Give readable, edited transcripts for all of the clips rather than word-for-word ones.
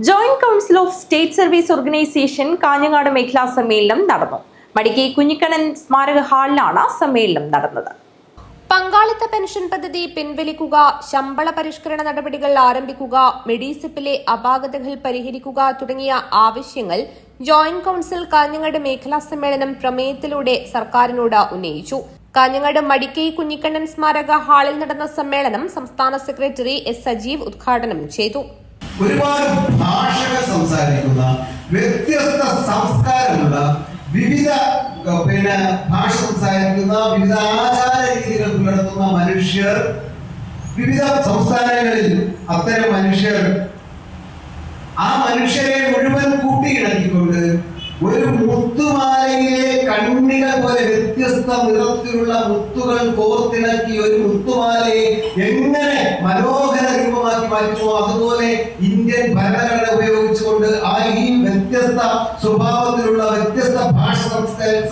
Joint council of state service organisation Kanhangad മേഖലാ സമ്മേളനം നടന്നു. മടിക്കൈ കുഞ്ഞിക്കണ്ണൻ സ്മാരക ഹാളിലാണ് സമ്മേളനം നടന്നത്. പങ്കാളിത്ത പെൻഷൻ പദ്ധതി പിൻവലിക്കുക, ശമ്പള പരിഷ്കരണ നടപടികൾ ആരംഭിക്കുക, മെഡിസിപ്പിലെ അപാകതകൾ പരിഹരിക്കുക തുടങ്ങിയ ആവശ്യങ്ങൾ ജോയിന്റ് കൌൺസിൽ കാഞ്ഞങ്ങാട് മേഖലാ സമ്മേളനം പ്രമേയത്തിലൂടെ സർക്കാരിനോട് ഉന്നയിച്ചു. കാഞ്ഞങ്ങാട് മടിക്കൈ കുഞ്ഞിക്കണ്ണൻ സ്മാരക ഹാളിൽ നടന്ന സമ്മേളനം സംസ്ഥാന സെക്രട്ടറി എസ് സജീവ് ഉദ്ഘാടനം ചെയ്തു. ഒരുപാട് ഭാഷകൾ സംസാരിക്കുന്ന, വ്യത്യസ്ത സംസ്കാരമുള്ള, വിവിധ ഭാഷ സംസാരിക്കുന്ന, വിവിധ ആചാര രീതികൾ പുലർത്തുന്ന മനുഷ്യർ, വിവിധ സംസ്ഥാനങ്ങളിൽ അത്തരം മനുഷ്യർ, ആ മനുഷ്യരെ മുഴുവൻ കൂട്ടിയിണക്കിക്കൊണ്ട് ഒരു മുത്തുമാലയിലെ കണ്ണികൾ പോലെ വ്യത്യസ്ത നിറത്തിലുള്ള മുത്തുകൾ കോർത്തിണക്കി ഒരു മുത്തുമാലയെ എങ്ങനെ മനോഹര രൂപമാക്കി മാറ്റുമോ അതുപോലെ ഇന്ത്യൻ ഭരണഘടന ഉപയോഗിച്ചുകൊണ്ട് ഈ വ്യത്യസ്ത സ്വഭാവത്തിലുള്ള, വ്യത്യസ്ത ഭാഷ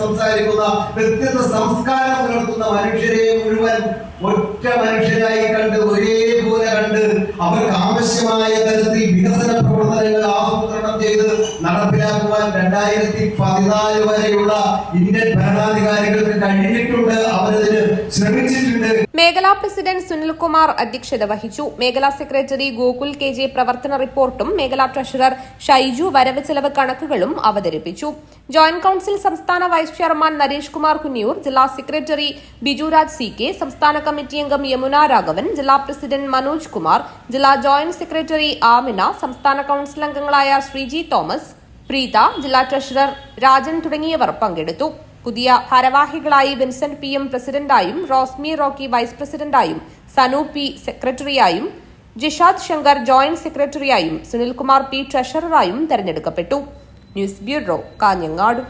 സംസാരിക്കുന്ന, വ്യത്യസ്ത സംസ്കാരം പുലർത്തുന്ന മനുഷ്യരെ മുഴുവൻ ഒറ്റ മനുഷ്യരായി കണ്ട്, ഒരേപോലെ കണ്ട്, അവർക്ക് ആവശ്യമായ തരത്തിൽ വികസന പ്രവർത്തനങ്ങൾ ആസൂത്രണം ചെയ്ത് നടപ്പിലാക്കുവാൻ 2014 വരെയുള്ള ഇന്ത്യൻ ഭരണാധികാരികൾക്ക് കഴിഞ്ഞിട്ടുണ്ട്. അവരതിന് ശ്രമിച്ചിട്ടുണ്ട്. മേഖലാ പ്രസിഡന്റ് സുനിൽകുമാർ അധ്യക്ഷത വഹിച്ചു. മേഖലാ സെക്രട്ടറി ഗോകുൽ KJ പ്രവർത്തന റിപ്പോർട്ടും മേഖലാ ട്രഷറർ ഷൈജു വരവ് ചെലവ് കണക്കുകളും അവതരിപ്പിച്ചു. ജോയിന്റ് കൌൺസിൽ സംസ്ഥാന വൈസ് ചെയർമാൻ നരേഷ് കുമാർ കുന്നിയൂർ, ജില്ലാ സെക്രട്ടറി ബിജുരാജ് CK, സംസ്ഥാന കമ്മിറ്റി അംഗം യമുന രാഘവൻ, ജില്ലാ പ്രസിഡന്റ് മനോജ് കുമാർ, ജില്ലാ ജോയിന്റ് സെക്രട്ടറി ആമിന, സംസ്ഥാന കൌൺസിൽ അംഗങ്ങളായ ശ്രീജി തോമസ്, പ്രീത, ജില്ലാ ട്രഷറർ രാജൻ തുടങ്ങിയവർ പങ്കെടുത്തു. പുതിയ ഭാരവാഹികളായി വിൻസെന്റ് PM പ്രസിഡന്റായും, റോസ്മി റോക്കി വൈസ് പ്രസിഡന്റായും, സനു P സെക്രട്ടറിയായും, ജിഷാദ് ശങ്കർ ജോയിന്റ് സെക്രട്ടറിയായും, സുനിൽകുമാർ P ട്രഷററായും തെരഞ്ഞെടുക്കപ്പെട്ടു. News bureau, Kanhangad.